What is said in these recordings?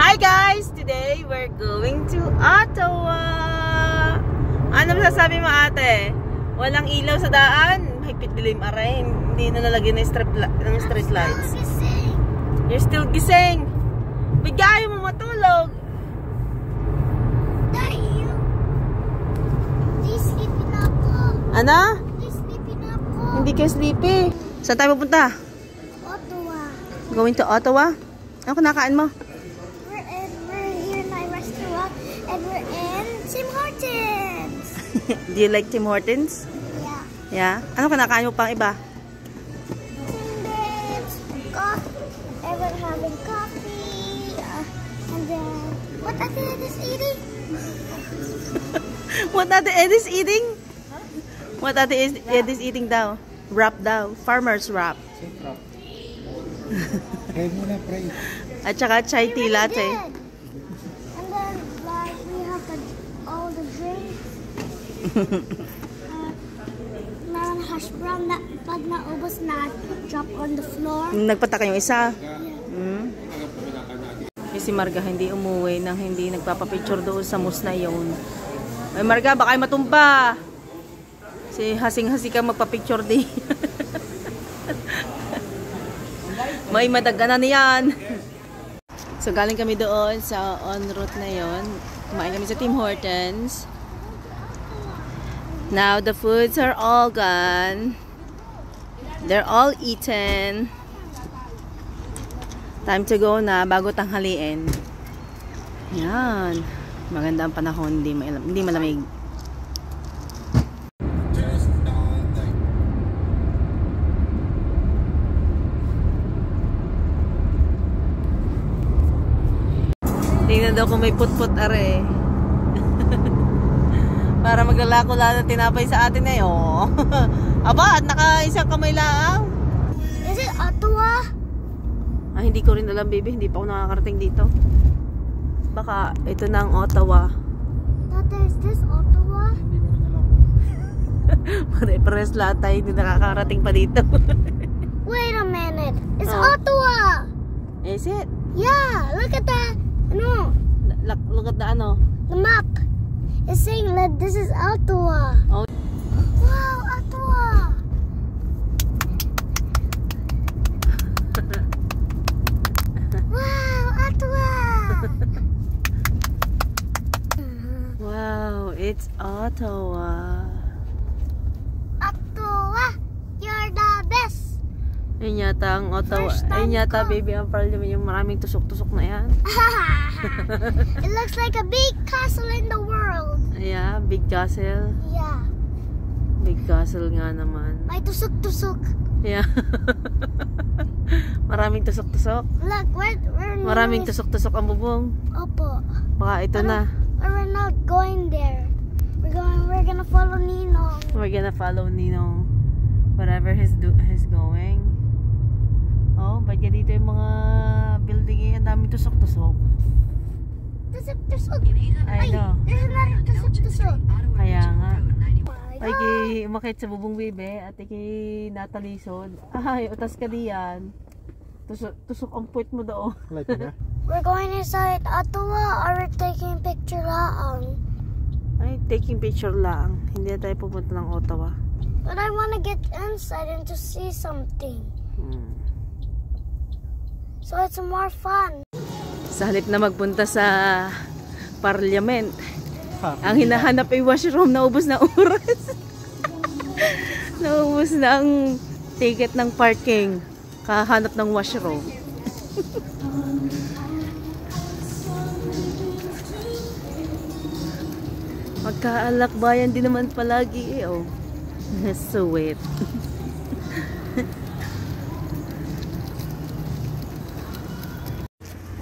Hi guys! Today we're going to Ottawa! Ano masasabi mo ate? Walang ilaw sa daan? Higpit dilim aray. Hindi na nalagyan ng street lights. You're still gising! Bigay mo matulog! Ano? Hindi ka sleepy. Saan tayo pupunta? Ottawa. Going to Ottawa? Ano kinakain mo? We're here in my restaurant and we're in Tim Hortons. Do you like Tim Hortons? Yeah. Yeah? Ano kinakain mo pang iba? Timbits, coffee, and we're having coffee. And then, what are the others eating? What are the Eddies eating? What are the Eddies eating daw? Wrap daw. Farmer's wrap. At saka chai tea latte. And then, like, we have all the drinks. Meron hash brown na pag naubos na drop on the floor. Nagpataka yung isa. Si Marga hindi umuwi nang hindi nagpapapicture doon sa musna yun. Ay Marga, baka ay matumba. Si hasing-hasi ka magpapicture din. May madaganan niyan. So galing kami doon sa on route na yon. Kumain kami sa Tim Hortons. Now the foods are all gone. They're all eaten. Time to go na bago tanghaliin. Yan. Maganda ang panahon, hindi malamig. Tingnan daw kung may put-put are. Para maglalako lang na tinapay sa atin eh. Oh. Aba, at naka-isang kamay lang. Is it Ottawa? Ah, hindi ko rin alam, baby. Hindi pa ako nakakarating dito. Baka ito na ang Ottawa. Tata, is this Ottawa? Pare-pares lahat tayo hindi nakakarating pa dito. Wait a minute. It's Ottawa! Is it? Yeah, look at that. No. Look at the ano? The map. It's saying that this is Ottawa. Oh. Wow, Ottawa. Wow, Ottawa. Wow, it's Ottawa. Ottawa, you're the best. Ayun yata ang Ottawa. Ayun yata, baby, ang parliament yung maraming tusok-tusok na yan. It looks like a big castle in the world. Yeah, big castle. Yeah. Big castle nga naman. May tusok-tusok. Yeah. Maraming tusok-tusok. Look, we're Maraming tusok-tusok ang bubong. Opo. Baka ito na. We're not going there. We're gonna follow Ninong. We're gonna follow Ninong. Wherever he's going. Oh, ba't yan dito yung mga building eh? Ang daming tusok-tusok. Tusok-tusok. I know. Isn't that tusok-tusok? Kaya nga. Oh Ay, kay umakit sa bubong bebe at kay natalisod. Ay, utas ka diyan. Tusok ang puwet mo daw. We're going inside Ottawa or we're taking picture lang. Ay, taking picture lang. Hindi na tayo pupunta ng Ottawa. But I want to get inside and to see something. So it's more fun. Sa halip na magpunta sa parliament, ang hinahanap ay washroom. Naubos na oras. Naubos na ang ticket ng parking. Kahanap ng washroom. Magkaalakbayan din naman palagi eh. Oh. Sweet.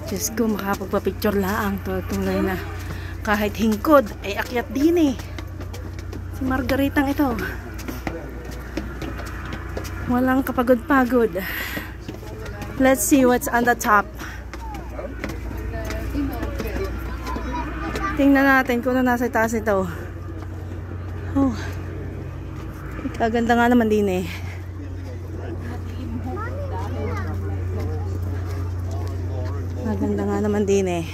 Diyos ko, makapagpa-picture laang. Tunay na kahit hingkod ay akyat din eh. Si Margaritang ito. Walang kapagod-pagod. Let's see what's on the top. Tingnan natin kung ano nasa taas ito. Oh. Kaganda nga naman din eh. Maganda nga naman din eh.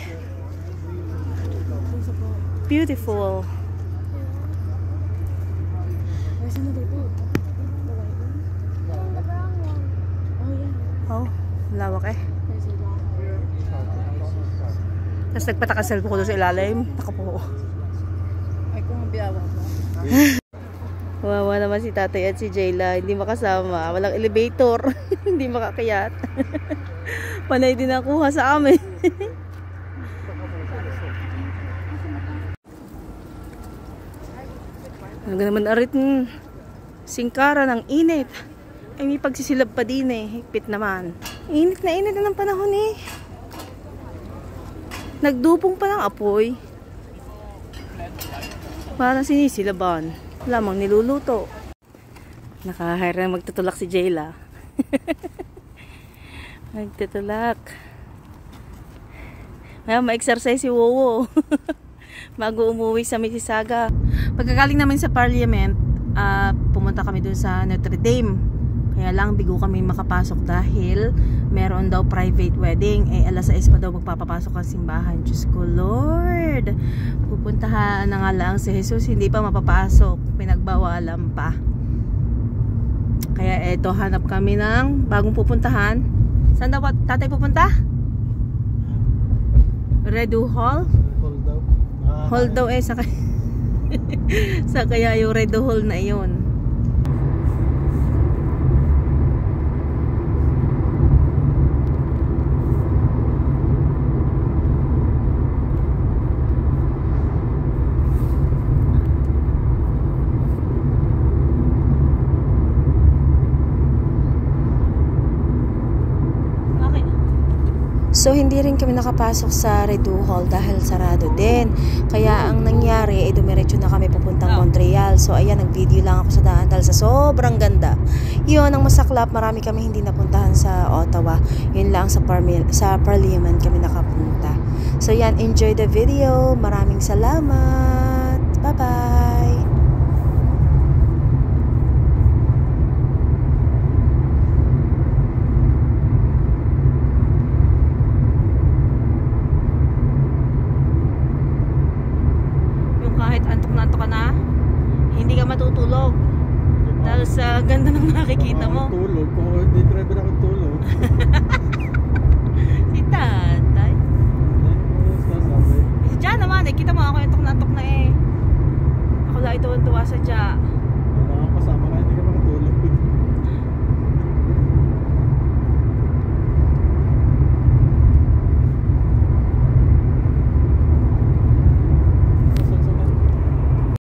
Beautiful. Oh, lawak eh. Tapos nagpatakasal po ko doon sa ilalim. Nakapo. Ay, kung biyawa mo. Wawa naman si tatay at si Jayla. Hindi makasama. Walang elevator. Hindi makakayat. Panay din nakuha sa amin. Ano naman arit singkara ng init. Ay may pagsisilab pa din eh. Higpit naman. Init na ng panahon eh. Nagdupong pa ng apoy. Parang sinisilaban. Lamang niluluto. Nakahire na magtutulak si Jayla. Magtutulak. Ma-exercise si Wowo. Bago umuwi sa Mississauga. Pagkagaling namin sa Parliament, pumunta kami dun sa Notre Dame. Kaya lang bigo kami makapasok dahil meron daw private wedding. Eh alas 6 pa daw magpapapasok ang simbahan. Diyos ko Lord, pupuntahan na nga lang si Jesus, hindi pa mapapasok, pinagbawalan pa. Kaya eto, hanap kami ng bagong pupuntahan. Saan daw tatay pupunta? Redu Hall? Hall daw eh, sa kaya yung Redu Hall na yun. So, hindi rin kami nakapasok sa Redu Hall dahil sarado din. Kaya, ang nangyari, dumiretso na kami pupuntang Montreal. So, ayan, nag-video lang ako sa daan dahil sa sobrang ganda. Yun, ang masaklap, marami kami hindi napuntahan sa Ottawa. Yun lang, sa Parliament kami nakapunta. So, yan, enjoy the video. Maraming salamat. Bye-bye. Kahit antok na antok ka na, hindi ka matutulog dahil sa ganda ng nakikita mo. Tulog kung hindi driver ako